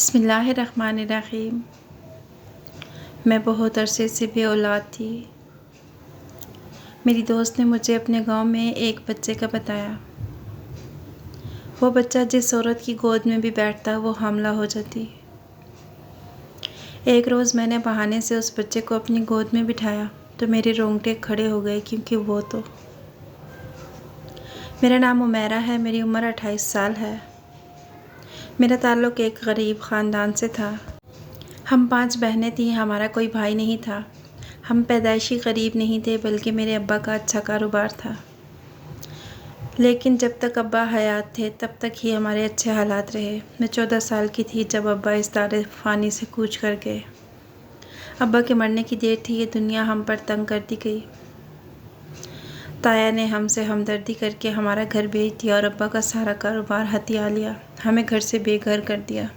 बिस्मिल्लाहिर्रहमानिर्रहीम। मैं बहुत अरसे से बे औलाद थी। मेरी दोस्त ने मुझे अपने गांव में एक बच्चे का बताया। वो बच्चा जिस औरत की गोद में भी बैठता वो हामला हो जाती। एक रोज़ मैंने बहाने से उस बच्चे को अपनी गोद में बिठाया तो मेरे रोंगटे खड़े हो गए, क्योंकि मेरा नाम उमैरा है। मेरी उम्र 28 साल है। मेरा ताल्लुक़ एक गरीब ख़ानदान से था। हम 5 बहनें थीं। हमारा कोई भाई नहीं था। हम पैदाइशी गरीब नहीं थे, बल्कि मेरे अब्बा का अच्छा कारोबार था। लेकिन जब तक अब्बा हयात थे तब तक ही हमारे अच्छे हालात रहे। मैं 14 साल की थी जब अब्बा इस दारे फ़ानी से कूच कर गए। अब्बा के मरने की देर थी। ये दुनिया हम पर तंग करती गई। ताया ने हमसे हमदर्दी करके हमारा घर बेच दिया और अब्बा का सारा कारोबार हथिया लिया। हमें घर से बेघर कर दिया।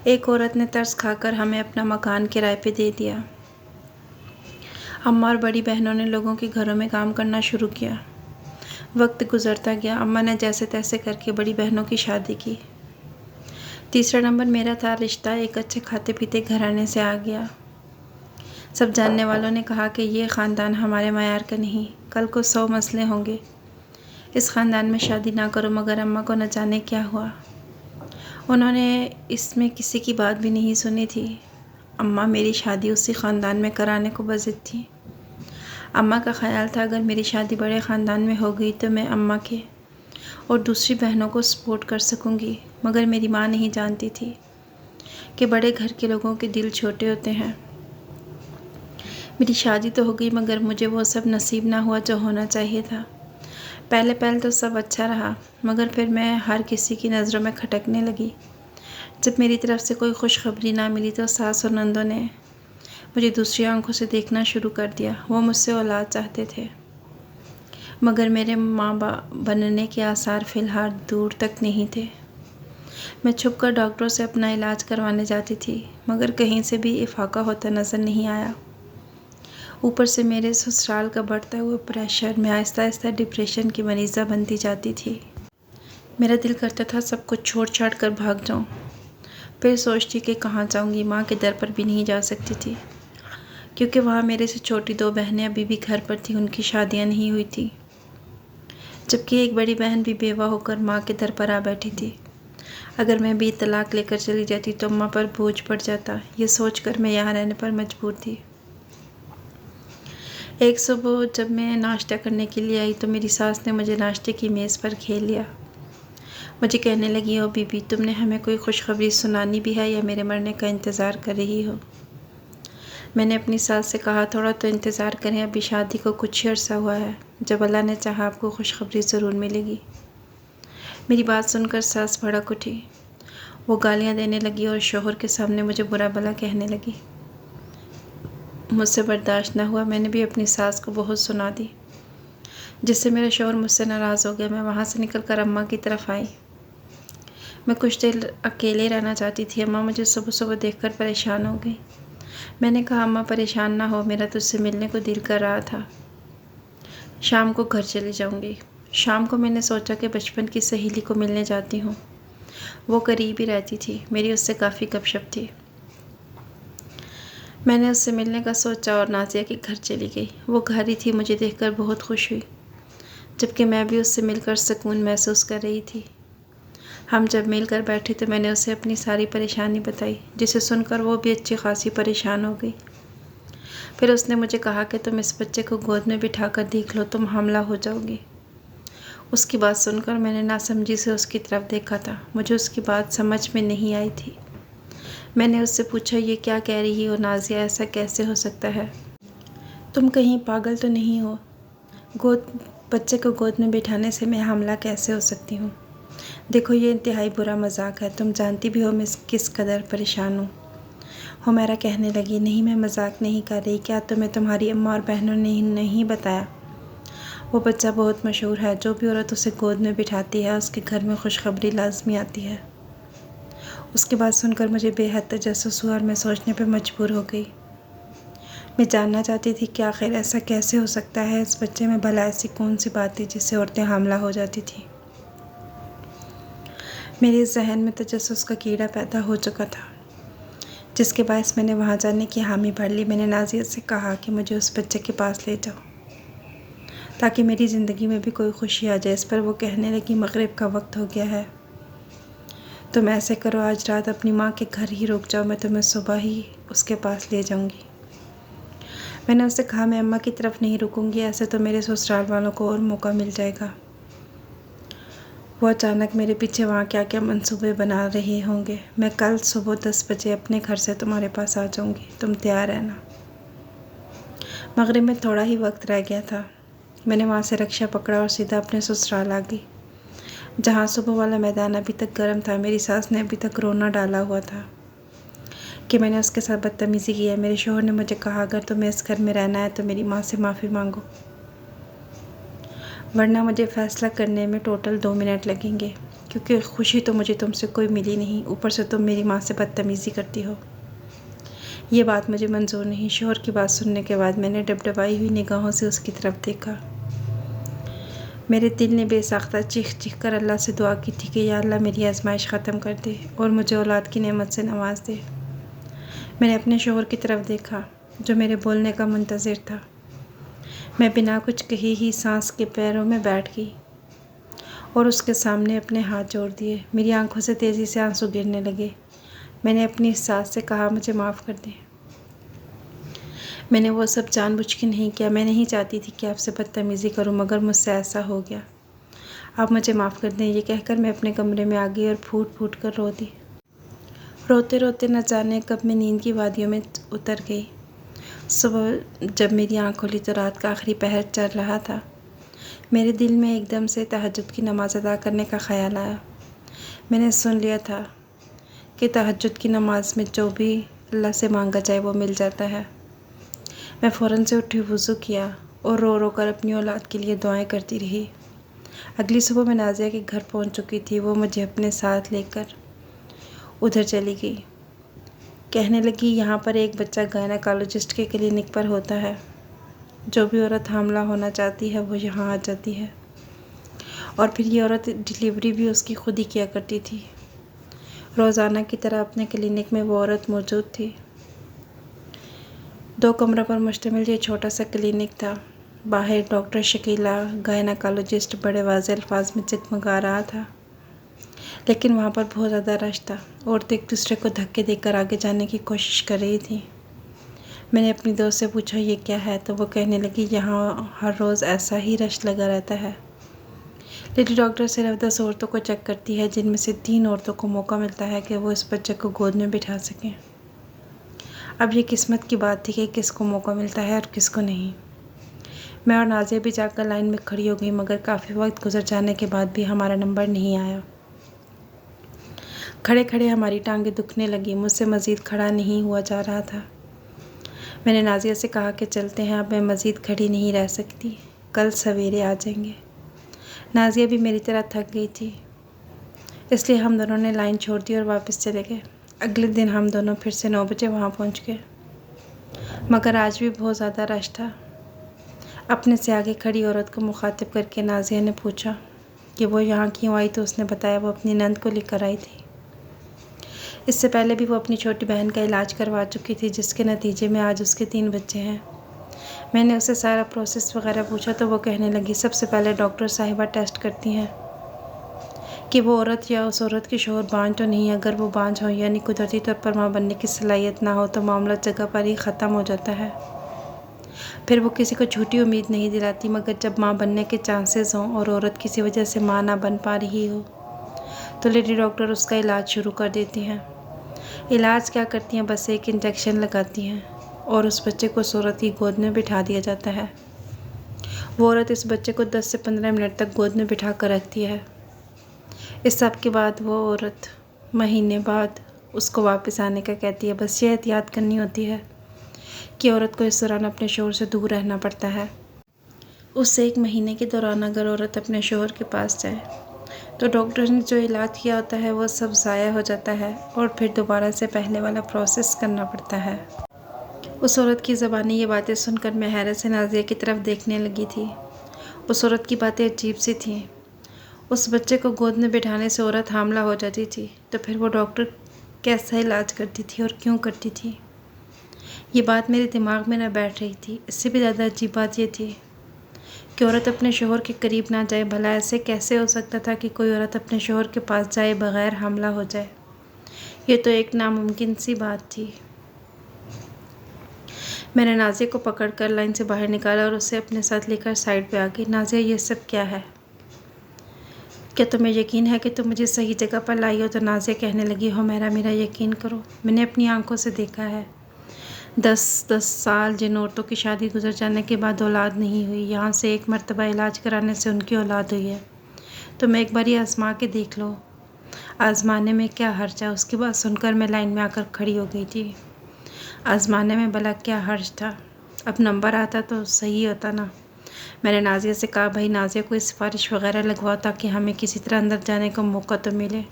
एक औरत ने तरस खाकर हमें अपना मकान किराए पे दे दिया। अम्मा और बड़ी बहनों ने लोगों के घरों में काम करना शुरू किया। वक्त गुजरता गया। अम्मा ने जैसे तैसे करके बड़ी बहनों की शादी की। तीसरा नंबर मेरा था। रिश्ता एक अच्छे खाते पीते घराने से आ गया। सब जानने वालों ने कहा कि ये ख़ानदान हमारे मयार का नहीं, कल को 100 मसले होंगे। इस ख़ानदान में शादी ना करो। मगर अम्मा को न जाने क्या हुआ। उन्होंने इसमें किसी की बात भी नहीं सुनी थी। अम्मा मेरी शादी उसी ख़ानदान में कराने को बज़िद थी। अम्मा का ख़याल था अगर मेरी शादी बड़े ख़ानदान में हो गई तो मैं अम्मा के और दूसरी बहनों को सपोर्ट कर सकूँगी। मगर मेरी माँ नहीं जानती थी कि बड़े घर के लोगों के दिल छोटे होते हैं। मेरी शादी तो हो गई, मगर मुझे वो सब नसीब ना हुआ जो होना चाहिए था। पहले तो सब अच्छा रहा, मगर फिर मैं हर किसी की नज़रों में खटकने लगी। जब मेरी तरफ से कोई खुशखबरी ना मिली तो सास और नंदों ने मुझे दूसरी आंखों से देखना शुरू कर दिया। वो मुझसे औलाद चाहते थे, मगर मेरे माँ बाप बनने के आसार फ़िलहाल दूर तक नहीं थे। मैं छुपकर डॉक्टरों से अपना इलाज करवाने जाती थी, मगर कहीं से भी इफ़ाक़ा होता नज़र नहीं आया। ऊपर से मेरे ससुराल का बढ़ता हुआ प्रेशर में आहिस्ता आहिस्ता डिप्रेशन की मरीज़ा बनती जाती थी। मेरा दिल करता था सब कुछ छोड़ छाड़ कर भाग जाऊं। फिर सोचती कि कहाँ जाऊंगी। माँ के दर पर भी नहीं जा सकती थी, क्योंकि वहाँ मेरे से छोटी 2 बहनें अभी भी घर पर थीं। उनकी शादियाँ नहीं हुई थी, जबकि एक बड़ी बहन भी बेवा होकर माँ के दर पर आ बैठी थी। अगर मैं भी तलाक लेकर चली जाती तो अम्मा पर बोझ पड़ जाता। ये सोचकर मैं यहाँ रहने पर मजबूर थी। एक सुबह जब मैं नाश्ता करने के लिए आई तो मेरी सास ने मुझे नाश्ते की मेज़ पर घेर लिया। मुझे कहने लगी, ओ बीबी, तुमने हमें कोई खुशखबरी सुनानी भी है या मेरे मरने का इंतज़ार कर रही हो? मैंने अपनी सास से कहा, थोड़ा तो इंतज़ार करें, अभी शादी को कुछ ही अर्सा हुआ है। जब अल्लाह ने चाहा आपको खुशखबरी ज़रूर मिलेगी। मेरी बात सुनकर सास भड़क उठी। वो गालियाँ देने लगी और शौहर के सामने मुझे बुरा भला कहने लगी। मुझसे बर्दाश्त न हुआ। मैंने भी अपनी सास को बहुत सुना दी, जिससे मेरा शौहर मुझसे नाराज़ हो गया। मैं वहाँ से निकलकर अम्मा की तरफ आई। मैं कुछ देर अकेले रहना चाहती थी। अम्मा मुझे सुबह सुबह देखकर परेशान हो गई। मैंने कहा, अम्मा परेशान ना हो, मेरा तुझसे मिलने को दिल कर रहा था। शाम को घर चली जाऊंगी। शाम को मैंने सोचा कि बचपन की सहेली को मिलने जाती हूँ। वो करीब ही रहती थी। मेरी उससे काफ़ी गपशप थी। मैंने उससे मिलने का सोचा और नाज़िया के घर चली गई। वो घर ही थी। मुझे देखकर बहुत खुश हुई, जबकि मैं भी उससे मिलकर सुकून महसूस कर रही थी। हम जब मिलकर बैठे तो मैंने उसे अपनी सारी परेशानी बताई, जिसे सुनकर वो भी अच्छी खासी परेशान हो गई। फिर उसने मुझे कहा कि तुम इस बच्चे को गोद में बिठा कर देख लो, तुम हामला हो जाओगी। उसकी बात सुनकर मैंने नासमझी से उसकी तरफ देखा था। मुझे उसकी बात समझ में नहीं आई थी। मैंने उससे पूछा, ये क्या कह रही हो नाज़िया, ऐसा कैसे हो सकता है? तुम कहीं पागल तो नहीं हो? बच्चे को गोद में बिठाने से मैं हामला कैसे हो सकती हूँ? देखो, ये इंतहाई बुरा मजाक है। तुम जानती भी हो मैं किस कदर परेशान हूँ। हुमैरा कहने लगी, नहीं, मैं मजाक नहीं कर रही। क्या तुम्हें तुम्हारी अम्मा और बहनों ने नहीं बताया? वो बच्चा बहुत मशहूर है। जो भी औरत उसे गोद में बिठाती है उसके घर में खुशखबरी लाजमी आती है। उसकी बात सुनकर मुझे बेहद तजस्सुस हुआ और मैं सोचने पर मजबूर हो गई। मैं जानना चाहती थी कि आखिर ऐसा कैसे हो सकता है। इस बच्चे में भला ऐसी कौन सी बात थी जिससे औरतें हामला हो जाती थी? मेरे जहन में तजस्सुस का कीड़ा पैदा हो चुका था, जिसके बायस मैंने वहाँ जाने की हामी भर ली। मैंने नाज़िया से कहा कि मुझे उस बच्चे के पास ले जाओ ताकि मेरी ज़िंदगी में भी कोई खुशी आ जाए। इस पर वो कहने लगी, मगरिब का वक्त हो गया है, तुम ऐसे करो, आज रात अपनी माँ के घर ही रुक जाओ, मैं तुम्हें सुबह ही उसके पास ले जाऊँगी। मैंने उससे कहा, मैं अम्मा की तरफ नहीं रुकूँगी, ऐसे तो मेरे ससुराल वालों को और मौका मिल जाएगा। वो अचानक मेरे पीछे वहाँ क्या क्या मंसूबे बना रहे होंगे। मैं कल सुबह 10 बजे अपने घर से तुम्हारे पास आ जाऊँगी, तुम तैयार रहना। मगरिब में थोड़ा ही वक्त रह गया था। मैंने वहाँ से रिक्शा पकड़ा और सीधा अपने ससुराल आ गई, जहाँ सुबह वाला मैदान अभी तक गर्म था। मेरी सास ने अभी तक रोना डाला हुआ था कि मैंने उसके साथ बदतमीज़ी की है। मेरे शोहर ने मुझे कहा, अगर तुम्हें इस घर में रहना है तो मेरी माँ से माफ़ी मांगो, वरना मुझे फ़ैसला करने में टोटल 2 मिनट लगेंगे, क्योंकि खुशी तो मुझे तुमसे कोई मिली नहीं, ऊपर से तुम मेरी माँ से बदतमीज़ी करती हो। ये बात मुझे मंजूर नहीं। शोहर की बात सुनने के बाद मैंने डबडबाई हुई निगाहों से उसकी तरफ देखा। मेरे दिल ने बेसाख्ता चीख चीख कर अल्लाह से दुआ की थी कि या अल्लाह मेरी आजमाइश ख़त्म कर दे और मुझे औलाद की नेमत से नवाज दे। मैंने अपने शोहर की तरफ देखा, जो मेरे बोलने का मुंतज़िर था। मैं बिना कुछ कहे ही सांस के पैरों में बैठ गई और उसके सामने अपने हाथ जोड़ दिए। मेरी आंखों से तेज़ी से आंसू गिरने लगे। मैंने अपनी सास से कहा, मुझे माफ़ कर दें, मैंने वो सब जानबूझ के नहीं किया। मैं नहीं चाहती थी कि आपसे बदतमीज़ी करूं, मगर मुझसे ऐसा हो गया। आप मुझे माफ़ कर दें। ये कहकर मैं अपने कमरे में आ गई और फूट फूट कर रो दी। रोते रोते न जाने कब मैं नींद की वादियों में उतर गई। सुबह जब मेरी आँख खुली तो रात का आखिरी पहर चल रहा था। मेरे दिल में एकदम से तहज्जुद की नमाज़ अदा करने का ख़्याल आया। मैंने सुन लिया था कि तहज्जुद की नमाज़ में जो भी अल्लाह से मांगा जाए वो मिल जाता है। मैं फ़ौरन से उठी, वज़ू किया और रो रो कर अपनी औलाद के लिए दुआएं करती रही। अगली सुबह मैं नाज़िया के घर पहुंच चुकी थी। वो मुझे अपने साथ लेकर उधर चली गई। कहने लगी, यहाँ पर एक बच्चा गायनेकोलॉजिस्ट के क्लिनिक पर होता है। जो भी औरत हामला होना चाहती है वो यहाँ आ जाती है, और फिर ये औरत डिलीवरी भी उसकी खुद ही किया करती थी। रोज़ाना की तरह अपने क्लिनिक में वो औरत मौजूद थी। 2 कमरों पर मुश्तमिल ये छोटा सा क्लिनिक था। बाहर डॉक्टर शकीला गायनेकोलॉजिस्ट बड़े वाज़ेह अल्फाज में जगमगा रहा था, लेकिन वहाँ पर बहुत ज़्यादा रश था। औरतें एक दूसरे को धक्के देकर आगे जाने की कोशिश कर रही थी। मैंने अपनी दोस्त से पूछा, ये क्या है? तो वो कहने लगी, यहाँ हर रोज़ ऐसा ही रश लगा रहता है। लेडी डॉक्टर सिर्फ 10 औरतों को चेक करती है, जिनमें से 3 औरतों को मौका मिलता है कि वो इस बच्चे को गोद में बिठा सकें। अब ये किस्मत की बात थी कि किसको मौका मिलता है और किसको नहीं। मैं और नाज़िया भी जाकर लाइन में खड़ी हो गई, मगर काफ़ी वक्त गुजर जाने के बाद भी हमारा नंबर नहीं आया। खड़े खड़े हमारी टांगें दुखने लगी। मुझसे मज़ीद खड़ा नहीं हुआ जा रहा था। मैंने नाज़िया से कहा कि चलते हैं, अब मैं मज़ीद खड़ी नहीं रह सकती, कल सवेरे आ जाएंगे। नाज़िया भी मेरी तरह थक गई थी, इसलिए हम दोनों ने लाइन छोड़ दी और वापस चले गए। अगले दिन हम दोनों फिर से 9 बजे वहाँ पहुँच गए, मगर आज भी बहुत ज़्यादा रश था। अपने से आगे खड़ी औरत को मुखातिब करके नाज़िया ने पूछा कि वो यहाँ क्यों आई, तो उसने बताया वो अपनी नंद को लेकर आई थी। इससे पहले भी वो अपनी छोटी बहन का इलाज करवा चुकी थी, जिसके नतीजे में आज उसके 3 बच्चे हैं। मैंने उससे सारा प्रोसेस वगैरह पूछा तो वो कहने लगी, सबसे पहले डॉक्टर साहिबा टेस्ट करती हैं कि वो औरत या उस औरत के शोहर बांझ तो नहीं है। अगर वो बांझ हो यानी कुदरती तौर पर माँ बनने की सलाहियत ना हो तो मामला जगह पर ही ख़त्म हो जाता है। फिर वो किसी को झूठी उम्मीद नहीं दिलाती, मगर जब माँ बनने के चांसेस हों और औरत किसी वजह से माँ ना बन पा रही हो तो लेडी डॉक्टर उसका इलाज शुरू कर देती हैं। इलाज क्या करती हैं, बस एक इंजेक्शन लगाती हैं और उस बच्चे को उस औरत की गोद में बिठा दिया जाता है। वो औरत इस बच्चे को 10 से 15 मिनट तक गोद में बिठा कर रखती है। इस सब के बाद वो औरत महीने बाद उसको वापस आने का कहती है। बस ये एहतियात करनी होती है कि औरत को इस दौरान अपने शोहर से दूर रहना पड़ता है। उस 1 महीने के दौरान अगर औरत अपने शोहर के पास जाए तो डॉक्टर ने जो इलाज किया होता है वो सब ज़ाया हो जाता है और फिर दोबारा से पहले वाला प्रोसेस करना पड़ता है। उस औरत की ज़बानी ये बातें सुनकर मैं हैरत से नाज़िया की तरफ देखने लगी थी। उस औरत की बातें अजीब सी थीं। उस बच्चे को गोद में बिठाने से औरत हामला हो जाती थी तो फिर वो डॉक्टर कैसा इलाज करती थी और क्यों करती थी? ये बात मेरे दिमाग में न बैठ रही थी। इससे भी ज़्यादा अजीब बात ये थी कि औरत अपने शोहर के करीब ना जाए। भला ऐसे कैसे हो सकता था कि कोई औरत अपने शोहर के पास जाए बगैर हामला हो जाए? ये तो एक नामुमकिन सी बात थी। मैंने नाज़िया को पकड़कर लाइन से बाहर निकाला और उसे अपने साथ लेकर साइड पे आ गई। नाज़िया, ये सब क्या है? क्या तुम्हें यकीन है कि तुम मुझे सही जगह पर लाई हो? तो नाज़िया कहने लगी, हो मेरा यकीन करो, मैंने अपनी आंखों से देखा है। 10 साल जिन औरतों की शादी गुजर जाने के बाद औलाद नहीं हुई, यहाँ से एक मर्तबा इलाज कराने से उनकी औलाद हुई है। तुम एक बार ये आजमा के देख लो। आजमाने में क्या हर्ज है? उसकी बात सुनकर मैं लाइन में आकर खड़ी हो गई थी। आजमाने में भला क्या हर्ज था? अब नंबर आता तो सही होता ना। मैंने नाज़िया से कहा, भाई नाज़िया कोई सिफारिश वगैरह लगवाओ ताकि हमें किसी तरह अंदर जाने का मौका तो मिले।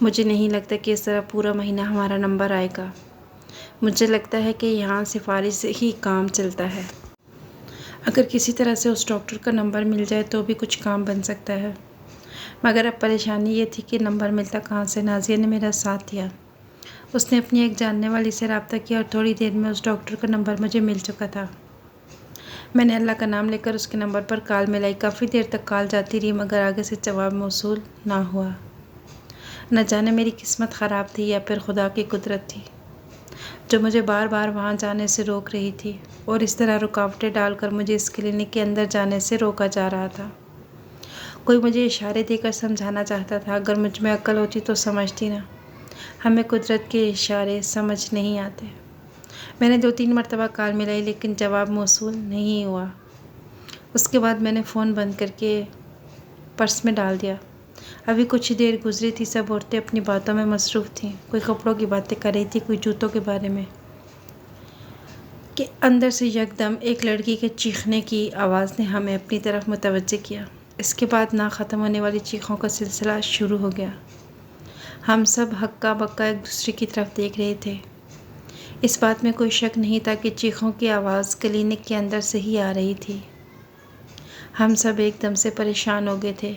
मुझे नहीं लगता कि इस तरह पूरा महीना हमारा नंबर आएगा। मुझे लगता है कि यहाँ सिफारिश से ही काम चलता है। अगर किसी तरह से उस डॉक्टर का नंबर मिल जाए तो भी कुछ काम बन सकता है। मगर अब परेशानी ये थी कि नंबर मिलता कहाँ से? नाज़िया ने मेरा साथ दिया। उसने अपनी एक जानने वाली से रब्ता किया और थोड़ी देर में उस डॉक्टर का नंबर मुझे मिल चुका था। मैंने अल्लाह का नाम लेकर उसके नंबर पर कॉल मिलाई। काफ़ी देर तक कॉल जाती रही मगर आगे से जवाब मौसूल ना हुआ। न जाने मेरी किस्मत ख़राब थी या फिर खुदा की कुदरत थी जो मुझे बार बार वहाँ जाने से रोक रही थी और इस तरह रुकावटें डालकर मुझे इस क्लिनिक के अंदर जाने से रोका जा रहा था। कोई मुझे इशारे देकर समझाना चाहता था। अगर मुझ में अक्ल होती तो समझती ना। हमें कुदरत के इशारे समझ नहीं आते। मैंने 2-3 मरतबा कॉल मिलाई लेकिन जवाब मौसूल नहीं हुआ। उसके बाद मैंने फ़ोन बंद करके पर्स में डाल दिया। अभी कुछ ही देर गुजरी थी, सब औरतें अपनी बातों में मसरूफ़ थीं। कोई कपड़ों की बातें कर रही थी, कोई जूतों के बारे में कि अंदर से यकदम एक लड़की के चीखने की आवाज़ ने हमें अपनी तरफ मुतवज्जे किया। इसके बाद ना ख़त्म होने वाली चीखों का सिलसिला शुरू हो गया। हम सब हक्का बक्का एक दूसरे की तरफ देख रहे थे। इस बात में कोई शक नहीं था कि चीखों की आवाज़ क्लिनिक के अंदर से ही आ रही थी। हम सब एकदम से परेशान हो गए थे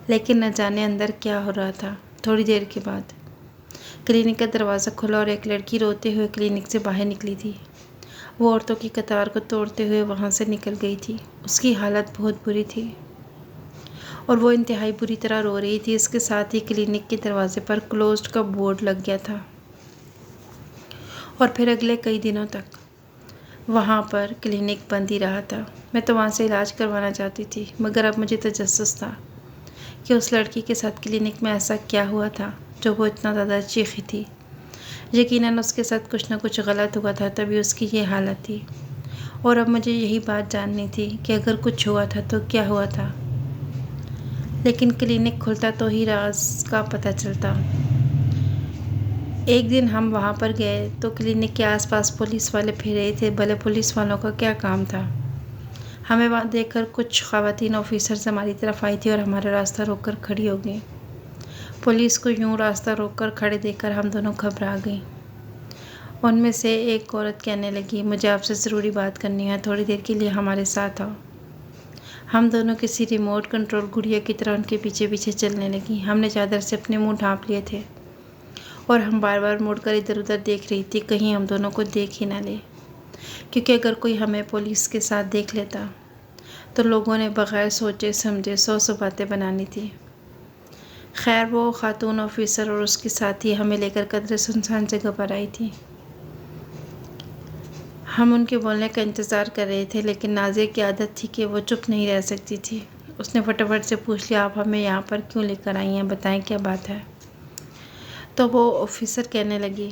लेकिन न जाने अंदर क्या हो रहा था। थोड़ी देर के बाद क्लिनिक का दरवाज़ा खुला और एक लड़की रोते हुए क्लिनिक से बाहर निकली थी। वो औरतों की कतार को तोड़ते हुए वहाँ से निकल गई थी। उसकी हालत बहुत बुरी थी और वो इंतहाई बुरी तरह रो रही थी। इसके साथ ही क्लिनिक के दरवाजे पर क्लोज्ड का बोर्ड लग गया था और फिर अगले कई दिनों तक वहाँ पर क्लिनिक बंद ही रहा था। मैं तो वहाँ से इलाज करवाना चाहती थी मगर अब मुझे तजस्सुस था कि उस लड़की के साथ क्लिनिक में ऐसा क्या हुआ था जो वो इतना ज़्यादा चीखी थी। यकीनन उसके साथ कुछ ना कुछ गलत हुआ था तभी उसकी ये हालत थी और अब मुझे यही बात जाननी थी कि अगर कुछ हुआ था तो क्या हुआ था। लेकिन क्लिनिक खुलता तो ही राज का पता चलता। एक दिन हम वहाँ पर गए तो क्लिनिक के आसपास पुलिस वाले फिर रहे थे। भले पुलिस वालों का क्या काम था? हमें वहाँ देखकर कुछ ख़वातीन ऑफिसर्स हमारी तरफ आई थी और हमारा रास्ता रोककर खड़ी हो गई। पुलिस को यूँ रास्ता रोककर खड़े देखकर हम दोनों घबरा गई। उनमें से एक औरत कहने लगी, मुझे आपसे ज़रूरी बात करनी है, थोड़ी देर के लिए हमारे साथ आओ। हम दोनों किसी रिमोट कंट्रोल गुड़िया की तरह उनके पीछे पीछे चलने लगी। हमने चादर से अपने मुंह ढाँप लिए थे और हम बार बार मुड़कर इधर उधर देख रही थी कहीं हम दोनों को देख ही ना ले, क्योंकि अगर कोई हमें पुलिस के साथ देख लेता तो लोगों ने बग़ैर सोचे समझे 100 बातें बनानी थी। खैर वो खातून ऑफिसर और उसके साथी हमें लेकर कदरे सुनसान जगह पर आई थी। हम उनके बोलने का इंतज़ार कर रहे थे लेकिन नाज़िया की आदत थी कि वो चुप नहीं रह सकती थी। उसने फटाफट से पूछ लिया, आप हमें यहाँ पर क्यों लेकर आई हैं, बताएं क्या बात है। तो वो ऑफिसर कहने लगी,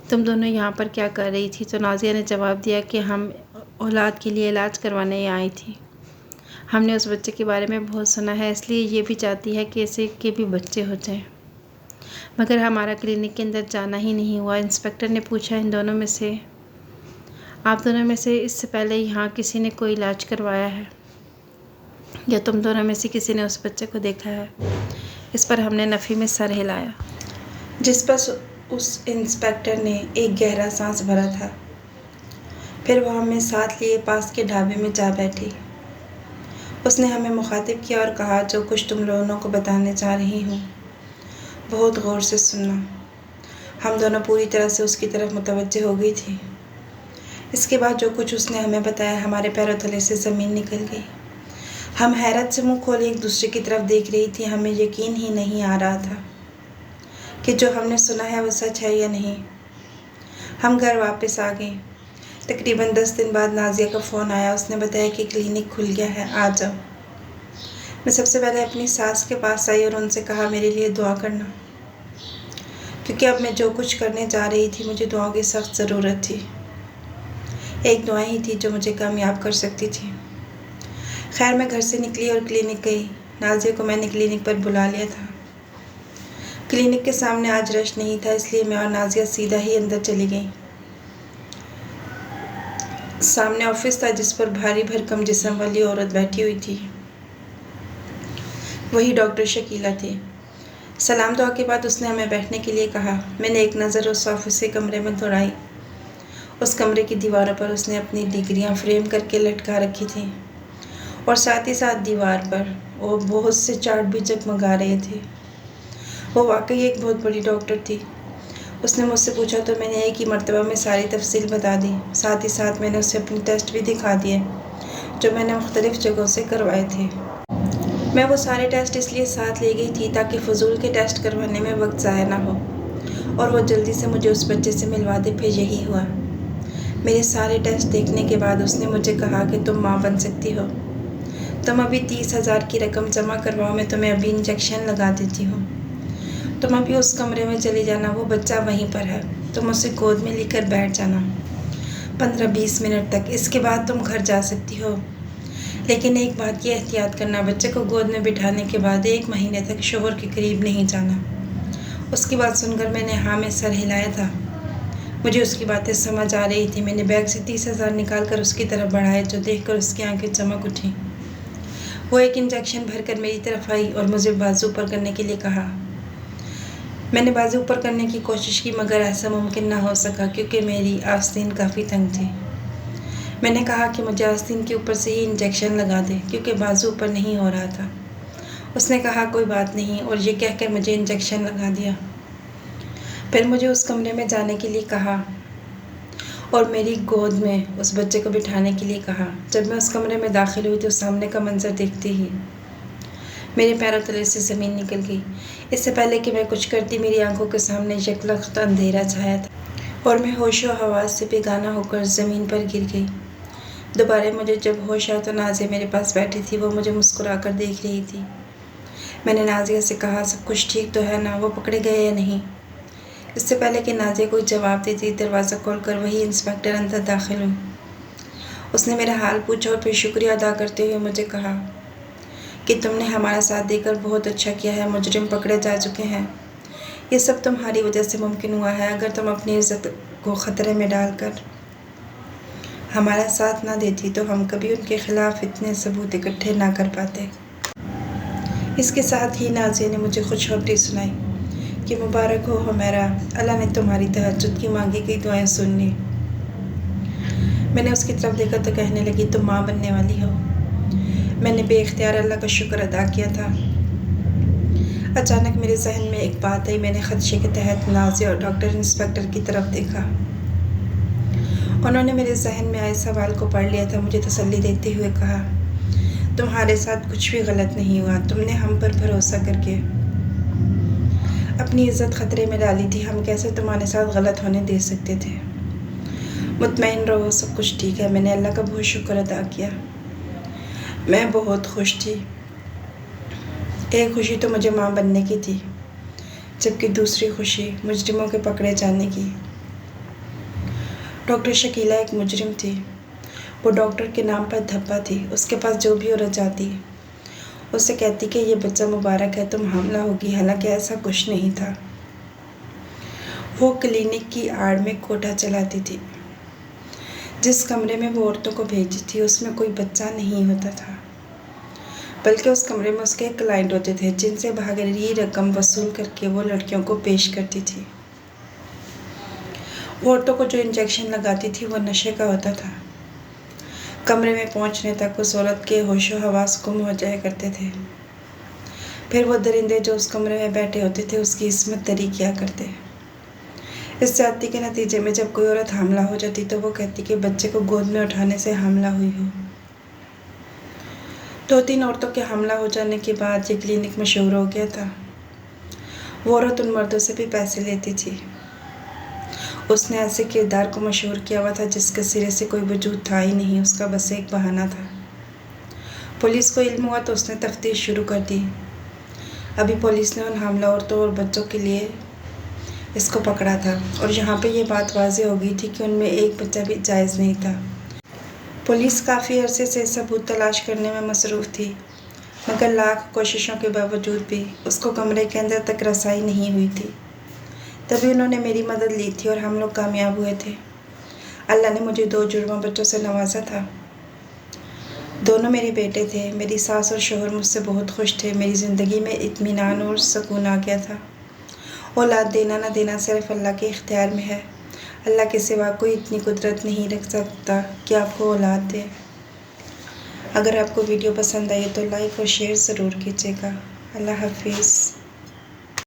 तुम दोनों यहाँ पर क्या कर रही थी? तो नाज़िया ने जवाब दिया कि हम औलाद के लिए इलाज करवाने आई थी। हमने उस बच्चे के बारे में बहुत सुना है इसलिए ये भी चाहती है कि ऐसे के भी बच्चे हो जाएं। मगर हमारा क्लिनिक के अंदर जाना ही नहीं हुआ। इंस्पेक्टर ने पूछा, इन दोनों में से आप दोनों में से इससे पहले यहाँ किसी ने कोई इलाज करवाया है या तुम दोनों में से किसी ने उस बच्चे को देखा है? इस पर हमने नफ़ी में सर हिलाया, जिस पर उस इंस्पेक्टर ने एक गहरा सांस भरा था। फिर वह हमें साथ लिए पास के ढाबे में जा बैठी उसने हमें मुखातिब किया और कहा, जो कुछ तुम दोनों को बताने जा रही हूँ बहुत गौर से सुनना। हम दोनों पूरी तरह से उसकी तरफ मुतवज्जे हो गई थी। इसके बाद जो कुछ उसने हमें बताया, हमारे पैरों तले से ज़मीन निकल गई। हम हैरत से मुंह खोले एक दूसरे की तरफ देख रही थी। हमें यकीन ही नहीं आ रहा था कि जो हमने सुना है वो सच है या नहीं। हम घर वापस आ गए। तकरीबन 10 दिन बाद नाजिया का फ़ोन आया। उसने बताया कि क्लिनिक खुल गया है, आ जाओ। मैं सबसे पहले अपनी सास के पास आई और उनसे कहा, मेरे लिए दुआ करना, क्योंकि अब मैं जो कुछ करने जा रही थी मुझे दुआओं की सख्त ज़रूरत थी। एक दुआ ही थी जो मुझे कामयाब कर सकती थी। खैर, मैं घर से निकली और क्लिनिक गई। नाजिया को मैंने क्लिनिक पर बुला लिया था। क्लिनिक के सामने आज रश नहीं था, इसलिए मैं और नाजिया सीधा ही अंदर चली गई। सामने ऑफिस था जिस पर भारी भरकम जिस्म वाली औरत बैठी हुई थी। वही डॉक्टर शकीला थी। सलाम दुआ के बाद उसने हमें बैठने के लिए कहा। मैंने एक नज़र उस ऑफिस के कमरे में दौड़ाई। उस कमरे की दीवारों पर उसने अपनी डिग्रियां फ्रेम करके लटका रखी थी और साथ ही साथ दीवार पर वो बहुत से चार्ट भी जगमगा रहे थे। वो वाकई एक बहुत बड़ी डॉक्टर थी। उसने मुझसे पूछा तो मैंने एक ही मर्तबा में सारी तफसील बता दी। साथ ही साथ मैंने उसे अपने टेस्ट भी दिखा दिए जो मैंने मुख्तलिफ़ जगहों से करवाए थे। मैं वो सारे टेस्ट इसलिए साथ ले गई थी ताकि फ़जूल के टेस्ट करवाने में वक्त ज़ाया ना हो और वो जल्दी से मुझे उस बच्चे से मिलवा दे। फिर यही हुआ। मेरे सारे टेस्ट देखने के बाद उसने मुझे कहा कि तुम माँ बन सकती हो। तुम अभी 30,000 की रकम जमा करवाओ, मैं तुम्हें अभी इंजेक्शन लगा देती हूँ। तुम अभी उस कमरे में चली जाना, वो बच्चा वहीं पर है। तुम उसे गोद में लेकर बैठ जाना 15-20 मिनट तक। इसके बाद तुम घर जा सकती हो, लेकिन एक बात की एहतियात करना, बच्चे को गोद में बिठाने के बाद 1 महीने तक शोहर के करीब नहीं जाना। उसकी बात सुनकर मैंने हाँ में सर हिलाया था। मुझे उसकी बातें समझ आ रही थी। मैंने बैग से 30,000 निकाल कर उसकी तरफ बढ़ाए, जो देखकर उसकी आंखें चमक उठी। वो एक इंजेक्शन भरकर मेरी तरफ आई और मुझे बाजू ऊपर करने के लिए कहा। मैंने बाजू ऊपर करने की कोशिश की, मगर ऐसा मुमकिन ना हो सका क्योंकि मेरी आस्तीन काफ़ी तंग थी। मैंने कहा कि मुझे आस्तीन के ऊपर से ही इंजेक्शन लगा दे क्योंकि बाजू ऊपर नहीं हो रहा था। उसने कहा कोई बात नहीं और ये कहकर मुझे इंजेक्शन लगा दिया। फिर मुझे उस कमरे में जाने के लिए कहा और मेरी गोद में उस बच्चे को बिठाने के लिए कहा। जब मैं उस कमरे में दाखिल हुई तो सामने का मंजर देखते ही मेरे पैरों तले से ज़मीन निकल गई। इससे पहले कि मैं कुछ करती, मेरी आंखों के सामने यकलख्त अंधेरा छाया था और मैं होशो हवास से बेगाना होकर ज़मीन पर गिर गई। दोबारा मुझे जब होश आया तो नाजिया मेरे पास बैठी थी। वो मुझे मुस्कुरा कर देख रही थी। मैंने नाजिया से कहा, सब कुछ ठीक तो है ना, वो पकड़े गए या नहीं। इससे पहले कि नाजिया कोई जवाब देती, दरवाज़ा खोलकर वही इंस्पेक्टर अंदर दाखिल हुई। उसने मेरा हाल पूछा और फिर शुक्रिया अदा करते हुए मुझे कहा कि तुमने हमारा साथ देकर बहुत अच्छा किया है। मुजरिम पकड़े जा चुके हैं। ये सब तुम्हारी वजह से मुमकिन हुआ है। अगर तुम अपनी इज्जत को ख़तरे में डालकर हमारा साथ ना देती तो हम कभी उनके ख़िलाफ़ इतने सबूत इकट्ठे ना कर पाते। इसके साथ ही नाजिया ने मुझे खुशखबरी सुनाई कि मुबारक हो हुमैरा, अल्लाह ने तुम्हारी तहज्जुद की मांगी गई दुआएं सुन ली। मैंने उसकी तरफ देखा तो कहने लगी, तुम माँ बनने वाली हो। मैंने बेख्तियार अल्लाह का शुक्र अदा किया था। अचानक मेरे जहन में एक बात आई। मैंने खदशे के तहत नाजिया और डॉक्टर इंस्पेक्टर की तरफ देखा। उन्होंने मेरे जहन में आए सवाल को पढ़ लिया था। मुझे तसल्ली देते हुए कहा, तुम्हारे साथ कुछ भी गलत नहीं हुआ। तुमने हम पर भरोसा करके अपनी इज़्ज़त ख़तरे में डाली थी। हम कैसे तुम्हारे साथ गलत होने दे सकते थे। मुतमईन रहो, सब कुछ ठीक है। मैंने अल्लाह का बहुत शुक्र अदा किया। मैं बहुत खुश थी। एक खुशी तो मुझे माँ बनने की थी, जबकि दूसरी खुशी मुजरिमों के पकड़े जाने की। डॉक्टर शकीला एक मुजरिम थी। वो डॉक्टर के नाम पर धब्बा थी। उसके पास जो भी औरत जाती उससे कहती कि ये बच्चा मुबारक है, तुम हामिला होगी। हालांकि ऐसा कुछ नहीं था। वो क्लिनिक की आड़ में कोठा चलाती थी। जिस कमरे में वो औरतों को भेजी थी उसमें कोई बच्चा नहीं होता था, बल्कि उस कमरे में उसके क्लाइंट होते थे जिनसे भारी रकम वसूल करके वो लड़कियों को पेश करती थी। वो औरतों को जो इंजेक्शन लगाती थी वो नशे का होता था। कमरे में पहुंचने तक उस औरत के होशो हवास गुम हो जाया करते थे। फिर वो दरिंदे जो उस कमरे में बैठे होते थे उसकी इस्मत दरी किया करते। इस ज्यादती के नतीजे में जब कोई औरत हामला हो जाती तो वो कहती कि बच्चे को गोद में उठाने से हमला हुई हो। 2-3 औरतों के हमला हो जाने के बाद ये क्लिनिक मशहूर हो गया था। वो औरत उन मर्दों से भी पैसे लेती थी। उसने ऐसे किरदार को मशहूर किया हुआ था जिसके सिरे से कोई वजूद था ही नहीं, उसका बस एक बहाना था। पुलिस को इल्म हुआ तो उसने तफ्तीश शुरू कर दी। अभी पुलिस ने उन हमला औरतों और बच्चों के लिए इसको पकड़ा था और यहाँ पे ये बात वाज़ेह हो गई थी कि उनमें एक बच्चा भी जायज़ नहीं था। पुलिस काफ़ी अरसे से सबूत तलाश करने में मसरूफ़ थी, मगर लाख कोशिशों के बावजूद भी उसको कमरे के अंदर तक रसाई नहीं हुई थी। तभी उन्होंने मेरी मदद ली थी और हम लोग कामयाब हुए थे। अल्लाह ने मुझे 2 जुड़वा बच्चों से नवाजा था। दोनों मेरे बेटे थे। मेरी सास और शोहर मुझसे बहुत खुश थे। मेरी ज़िंदगी में इत्मीनान और सुकून आ गया था। औलाद देना ना देना सिर्फ अल्लाह के इख्तियार में है। अल्लाह के सिवा कोई इतनी कुदरत नहीं रख सकता कि आपको औलाद दे। अगर आपको वीडियो पसंद आई तो लाइक और शेयर ज़रूर कीजिएगा। अल्लाह हाफिज़।